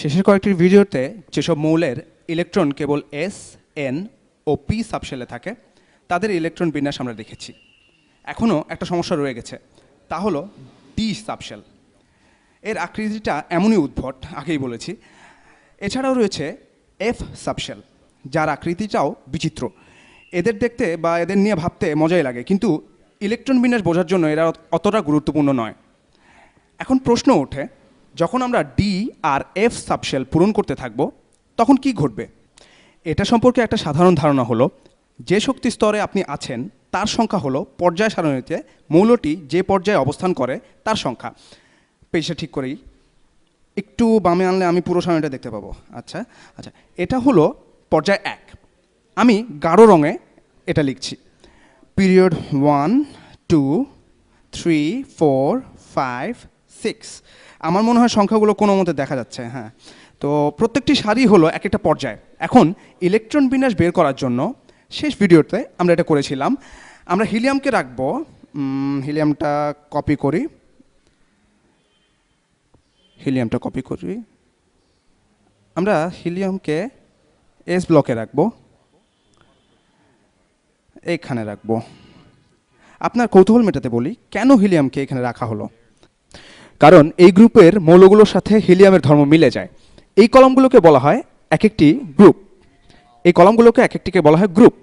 শেষের কয়েকটি ভিডিওতে যেসব মৌলের ইলেকট্রন কেবল এস, এন ও পি সাবশেলে থাকে তাদের ইলেকট্রন বিন্যাস আমরা দেখেছি। এখনও একটা সমস্যা রয়ে গেছে, তা হলো ডি সাবশেল। এর আকৃতিটা এমনই উদ্ভট, আগেই বলেছি। এছাড়াও রয়েছে এফ সাবশেল, যার আকৃতিটাও বিচিত্র। এদের দেখতে বা এদের নিয়ে ভাবতে মজাই লাগে, কিন্তু ইলেকট্রন বিন্যাস বোঝার জন্য এরা অতটা গুরুত্বপূর্ণ নয়। এখন প্রশ্ন ওঠে, যখন আমরা ডি আর এফ সাবশেল পূরণ করতে থাকব তখন কি ঘটবে? এটা সম্পর্কে একটা সাধারণ ধারণা হলো, যে শক্তি স্তরে আপনি আছেন তার সংখ্যা হলো পর্যায় সারণীতে মৌলটি যে পর্যায়ে অবস্থান করে তার সংখ্যা। পেজটা ঠিক করেই একটু বামে আনলে আমি পুরো সারণীটা দেখতে পাবো। আচ্ছা, এটা হলো পর্যায় 1। আমি গাঢ় রঙে এটা লিখছি। পিরিয়ড 1, 2, 3, 4, 5, 6। আমার মনে হয় সংখ্যাগুলো কোনো মতে দেখা যাচ্ছে। হ্যাঁ, তো প্রত্যেকটি সারি হলো এক একটা পর্যায়। এখন ইলেকট্রন বিন্যাস বের করার জন্য শেষ ভিডিওতে আমরা এটা করেছিলাম। আমরা হিলিয়ামকে রাখবো, হিলিয়ামটা কপি করি, আমরা হিলিয়ামকে এস ব্লকে রাখবো, এইখানে রাখবো। আপনার কৌতূহল মেটাতে বলি, কেন হিলিয়ামকে এখানে রাখা হলো? কারণ এই গ্রুপের মৌলগুলোর সাথে হিলিয়ামের ধর্ম মিলে যায়। এই কলমগুলোকে বলা হয় এক একটি গ্রুপ। গ্রুপ।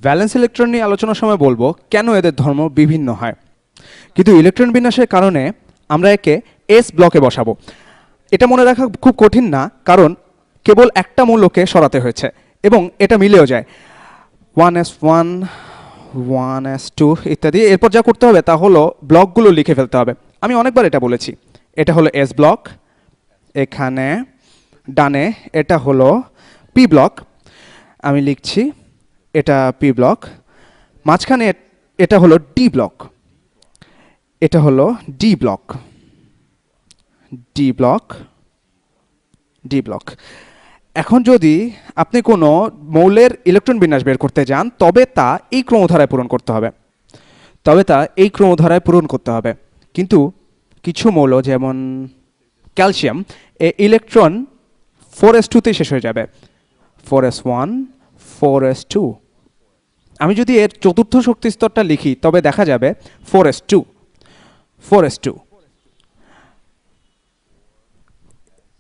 ভ্যালেন্স ইলেকট্রন নিয়ে আলোচনার সময় বলবো কেন এদের ধর্ম বিভিন্ন হয়, কিন্তু ইলেকট্রন বিন্যাসের কারণে আমরা একে এস ব্লকে বসাবো। এটা মনে রাখা খুব কঠিন না, কারণ কেবল একটা মৌলকে সরাতে হয়েছে এবং এটা মিলেও যায়। 1s1, 1s2 ইত্যাদি। এরপর যা করতে হবে তা হলো ব্লকগুলো লিখে ফেলতে হবে। আমি অনেকবার এটা বলেছি। এটা হলো এস ব্লক, এখানে ডানে এটা হলো পি ব্লক, আমি লিখছি এটা পি ব্লক। মাঝখানে এটা হলো ডি ব্লক, এটা হলো D block, D block, D block. এখন যদি আপনি কোনো মৌলের ইলেকট্রন বিন্যাস বের করতে যান তবে তা এই ক্রমধারায় পূরণ করতে হবে। কিন্তু কিছু মৌল যেমন ক্যালসিয়াম, ইলেকট্রন 4s2তে শেষ হয়ে যাবে। 4s1, 4s2। আমি যদি এর চতুর্থ শক্তি স্তরটা লিখি তবে দেখা যাবে 4s2, 4s2।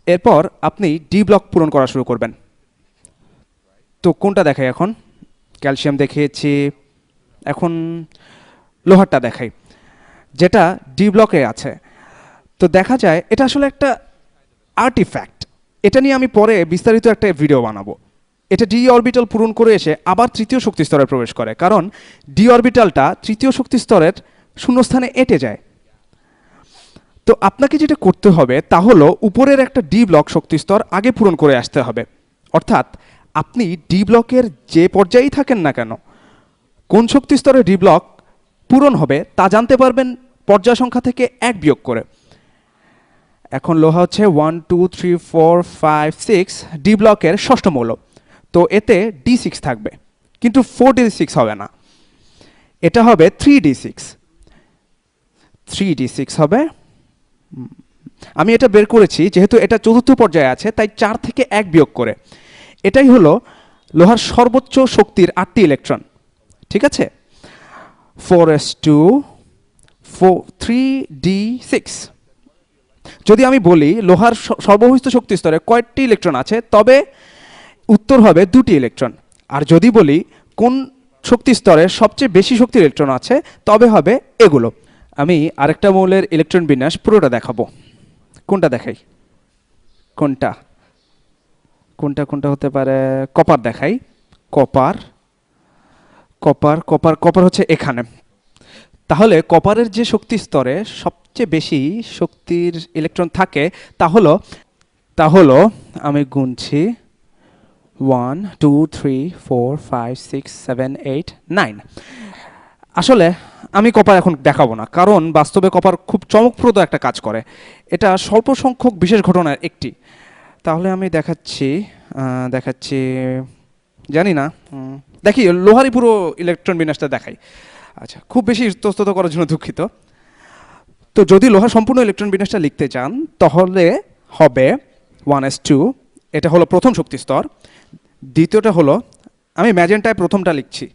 এরপর আপনি ডি ব্লক পূরণ করা শুরু করবেন। তো কোনটা দেখাই এখন? ক্যালসিয়াম দেখিয়েছি, এখন লোহারটা দেখাই, যেটা ডি ব্লকে আছে। তো দেখা যায় এটা আসলে একটা আর্টিফ্যাক্ট। এটা নিয়ে আমি পরে বিস্তারিত একটা ভিডিও বানাবো। এটা ডি অরবিটাল পূরণ করে এসে আবার তৃতীয় শক্তি স্তরে প্রবেশ করে, কারণ ডি অরবিটালটা তৃতীয় শক্তি স্তরের শূন্যস্থানে এঁটে যায়। তো আপনাকে যেটা করতে হবে তা হলো উপরের একটা ডি ব্লক শক্তি স্তর আগে পূরণ করে আসতে হবে। অর্থাৎ আপনি ডি ব্লকের যে পর্যায়েই থাকেন না কেন, কোন শক্তি স্তরে ডি ব্লক পূরণ হবে তা জানতে পারবেন পর্যায় সংখ্যা থেকে 1 বিয়োগ করে। এখন লোহা হচ্ছে 1, 2, 3, 4, 5, 6 ডি ব্লকের ষষ্ঠ মৌল। তো এতে D6 থাকবে, কিন্তু 4d6 হবে না, এটা হবে 3d6। 3d6 হবে। আমি এটা বের করেছি, যেহেতু এটা চতুর্থ পর্যায়ে আছে তাই 4 থেকে 1 বিয়োগ করে। এটাই হলো লোহার সর্বোচ্চ শক্তির 8টি ইলেকট্রন। ঠিক আছে, 4s2, 3d6। যদি আমি বলি লোহার সর্ববহিষ্ঠ শক্তি স্তরে কয়টি ইলেকট্রন আছে, তবে উত্তর হবে 2টি ইলেকট্রন। আর যদি বলি কোন শক্তি স্তরে সবচেয়ে বেশি শক্তির ইলেকট্রন আছে, তবে হবে এগুলো। আমি আরেকটা মৌলের ইলেকট্রন বিন্যাস পুরোটা দেখাবো। কোনটা দেখাই? কোনটা কোনটা কোনটা হতে পারে? কপার দেখাই। কপার, কপার, কপার, কপার হচ্ছে এখানে। তাহলে কপারের যে শক্তি স্তরে সবচেয়ে বেশি শক্তির ইলেকট্রন থাকে তা হলো আমি গুনছি 1, 2, 3, 4, 5, 6, 7, 8, 9। আসলে আমি কপার এখন দেখাবো না, কারণ বাস্তবে কপার খুব চমকপ্রদ একটা কাজ করে। এটা স্বল্প সংখ্যক বিশেষ ঘটনার একটি। তাহলে আমি দেখাচ্ছি জানি না, দেখি লোহারই পুরো ইলেকট্রন বিন্যাসটা দেখাই। আচ্ছা, খুব বেশি ইতস্তত করার জন্য দুঃখিত। তো যদি লোহার সম্পূর্ণ ইলেকট্রন বিন্যাসটা লিখতে চান তাহলে হবে 1s2, এটা হলো প্রথম শক্তি স্তর। দ্বিতীয়টা হলো, আমি ম্যাজেন্টায় প্রথমটা লিখছি,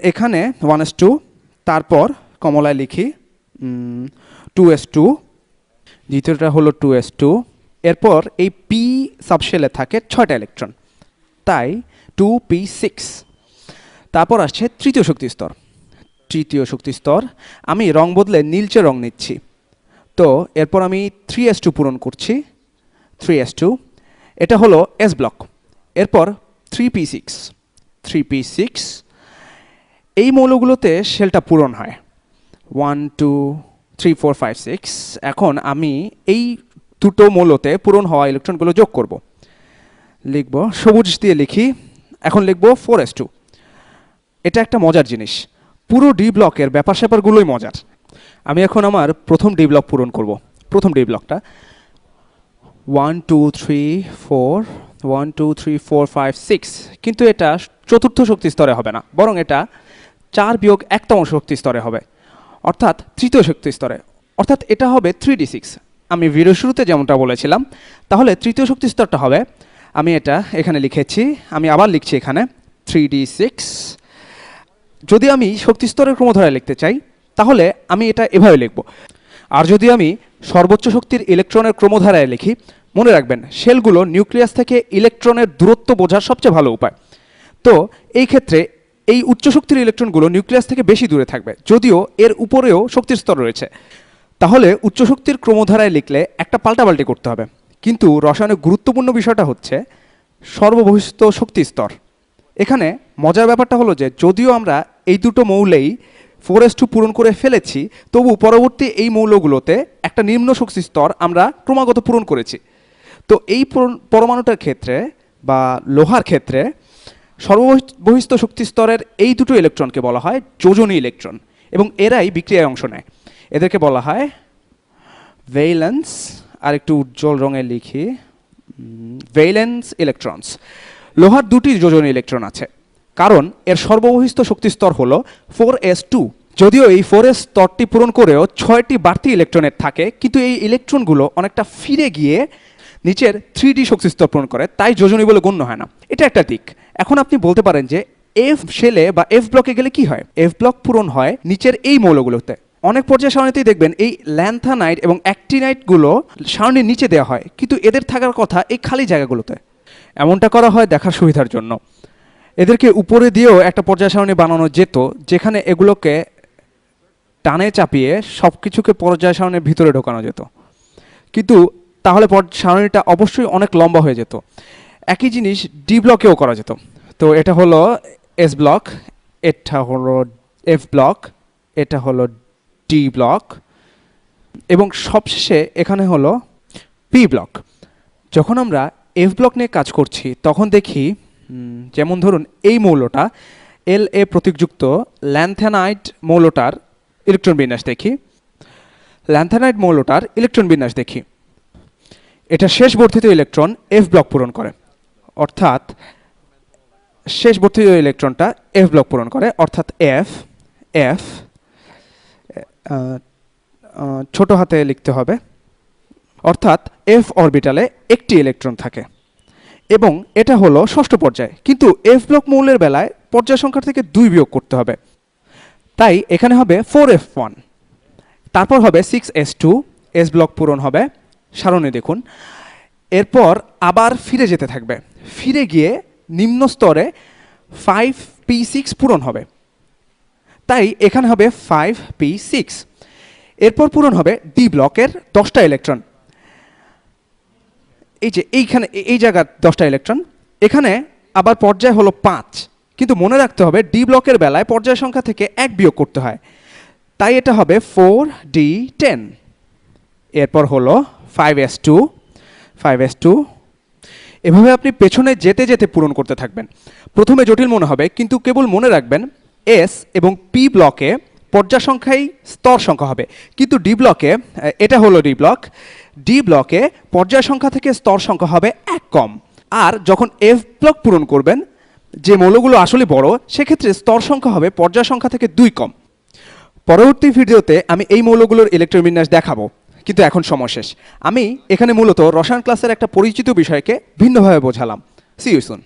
এখানে 1s2, তারপর কমলায় লিখি 2s2, দ্বিতীয়টা হলো 2s2। এরপর এই পি সাবশেলে থাকে 6টা ইলেকট্রন, তাই 2p6। তারপর আসছে তৃতীয় শক্তি স্তর। তৃতীয় শক্তি স্তর আমি রং বদলে নীলচে রং নিচ্ছি। তো এরপর আমি 3s2 পূরণ করছি, 3s2, এটা হলো এস ব্লক। এরপর 3p6, 3p6, এই মৌলগুলোতে শেলটা পূরণ হয় 1 2 3 4 5 6। এখন আমি এই দুটো মৌলতে পূরণ হওয়া ইলেকট্রনগুলো যোগ করব। লিখব, সবুজ দিয়ে লিখি, এখন লিখব 4s2। এটা একটা মজার জিনিস, পুরো ডি ব্লকের ব্যাপার স্যাপারগুলোই মজার। আমি এখন আমার প্রথম ডি ব্লক পূরণ করব। প্রথম ডি ব্লকটা 1 2 3 4, 1 2 3 4 5 6, কিন্তু এটা চতুর্থ শক্তি স্তরে হবে না, বরং এটা 4 বিয়োগ 1তম শক্তি স্তরে হবে, অর্থাৎ তৃতীয় শক্তি স্তরে, অর্থাৎ এটা হবে 3d6। আমি ভিডিও শুরুতে যেমনটা বলেছিলাম, তাহলে তৃতীয় শক্তি স্তরটা হবে, আমি এটা এখানে লিখেছি, আমি আবার লিখছি এখানে 3d6। যদি আমি শক্তি স্তরের ক্রমধারায় লিখতে চাই তাহলে আমি এটা এভাবে লিখব। আর যদি আমি সর্বোচ্চ শক্তির ইলেকট্রনের ক্রমধারায় লিখি, মনে রাখবেন শেলগুলো নিউক্লিয়াস থেকে ইলেকট্রনের দূরত্ব বোঝার সবচেয়ে ভালো উপায়। তো এই ক্ষেত্রে এই উচ্চ শক্তির ইলেকট্রনগুলো নিউক্লিয়াস থেকে বেশি দূরে থাকবে, যদিও এর উপরেও শক্তির স্তর রয়েছে। তাহলে উচ্চ শক্তির ক্রমধারায় লিখলে একটা পাল্টাপাল্টি করতে হবে। কিন্তু রসায়নের গুরুত্বপূর্ণ বিষয়টা হচ্ছে সর্ববহিস্থ শক্তি স্তর। এখানে মজার ব্যাপারটা হলো যে যদিও আমরা এই দুটো মৌলেই 4s2 পূরণ করে ফেলেছি, তবু পরবর্তী এই মৌলগুলোতে একটা নিম্ন শক্তি স্তর আমরা ক্রমাগত পূরণ করেছি। তো এই পরমাণুটার ক্ষেত্রে বা লোহার ক্ষেত্রে সর্ববহিস্থ শক্তি স্তরের এই দুটো ইলেকট্রনকে বলা হয় যোজনী ইলেকট্রন, এবং এরাই বিক্রিয়ায় অংশ নেয়। এদেরকে বলা হয় ভ্যালেন্স, আর একটু উজ্জ্বল রঙে লিখি, ভ্যালেন্স ইলেকট্রনস। লোহার দুটি যোজনী ইলেকট্রন আছে, কারণ এর সর্ববহিস্থ শক্তি স্তর হলো 4s2। যদিও এই 4s স্তরটি পূরণ করেও 6টি বাড়তি ইলেকট্রনের থাকে, কিন্তু এই ইলেকট্রনগুলো অনেকটা ফিরে গিয়ে নিচের 3d শক্তি স্তর পূরণ করে, তাই যোজনী বলে গণ্য হয় না। এটা একটা দিক। এখন আপনি বলতে পারেন যে এফ শেলে বা এফ ব্লকে গেলে কি হয়? এফ ব্লক পূরণ হয় নিচের এই মৌলগুলোতে। অনেক পর্যায় সারণীতেই দেখবেন এই ল্যান্থানাইট এবং অ্যাক্টিনাইটগুলো সারণীর নিচে দেওয়া হয়, কিন্তু এদের থাকার কথা এই খালি জায়গাগুলোতে। এমনটা করা হয় দেখার সুবিধার জন্য। এদেরকে উপরে দিয়েও একটা পর্যায় সারণী বানানো যেত, যেখানে এগুলোকে টানে চাপিয়ে সব কিছুকে পর্যায় সারণীর ভিতরে ঢোকানো যেত, কিন্তু তাহলে সারণীটা অবশ্যই অনেক লম্বা হয়ে যেত। একই জিনিস ডি ব্লকেও করা যেত। তো এটা হলো এস ব্লক, এটা হলো এফ ব্লক, এটা হলো ডি ব্লক, এবং সবশেষে এখানে হলো পি ব্লক। যখন আমরা এফ ব্লক নিয়ে কাজ করছি তখন দেখি, যেমন ধরুন এই মৌলটা এল এ প্রতীকযুক্ত ল্যান্থানাইট মৌলটার ইলেকট্রন বিন্যাস দেখি, ল্যান্থানাইট মৌলটার ইলেকট্রন বিন্যাস দেখি। এটা শেষ বর্ধিত ইলেকট্রন এফ ব্লক পূরণ করে, অর্থাৎ শেষ বর্ধিত ইলেকট্রনটা এফ ব্লক পূরণ করে, অর্থাৎ এফ এফ ছোট হাতে লিখতে হবে, অর্থাৎ এফ অরবিটালে একটি ইলেকট্রন থাকে, এবং এটা হলো ষষ্ঠ পর্যায়। কিন্তু এফ ব্লক মৌলের বেলায় পর্যায় সংখ্যা থেকে 2 বিয়োগ করতে হবে, তাই এখানে হবে 4f1, তারপর হবে 6s2, এস ব্লক পূরণ হবে, সারণী দেখুন। এরপর আবার ফিরে যেতে থাকবে, ফিরে গিয়ে নিম্ন স্তরে 5p6 পূরণ হবে, তাই এখানে হবে 5p6। এরপর পূরণ হবে ডি ব্লকের 10টা ইলেকট্রন, এই যে এইখানে এই জায়গার 10টা ইলেকট্রন। এখানে আবার পর্যায় হলো 5, কিন্তু মনে রাখতে হবে ডি ব্লকের বেলায় পর্যায় সংখ্যা থেকে 1 বিয়োগ করতে হয়, তাই এটা হবে 4d10। এরপর হলো 5s2, 5s2। এভাবে আপনি পেছনে যেতে যেতে পূরণ করতে থাকবেন। প্রথমে জটিল মনে হবে, কিন্তু কেবল মনে রাখবেন এস এবং পি ব্লকে পর্যায় সংখ্যাই স্তর সংখ্যা হবে, কিন্তু ডি ব্লকে, এটা হলো ডি ব্লক, ডি ব্লকে পর্যায় সংখ্যা থেকে স্তর সংখ্যা হবে 1 কম। আর যখন এফ ব্লক পূরণ করবেন, যে মৌলগুলো আসলে বড়, সেক্ষেত্রে স্তর সংখ্যা হবে পর্যায় সংখ্যা থেকে 2 কম। পরবর্তী ভিডিওতে আমি এই মৌলগুলোর ইলেকট্রন বিন্যাস দেখাবো, কিন্তু এখন সময় শেষ। আমি এখানে মূলত রসায়ন ক্লাসের একটা পরিচিত বিষয়কে ভিন্নভাবে বোঝালাম। See you soon.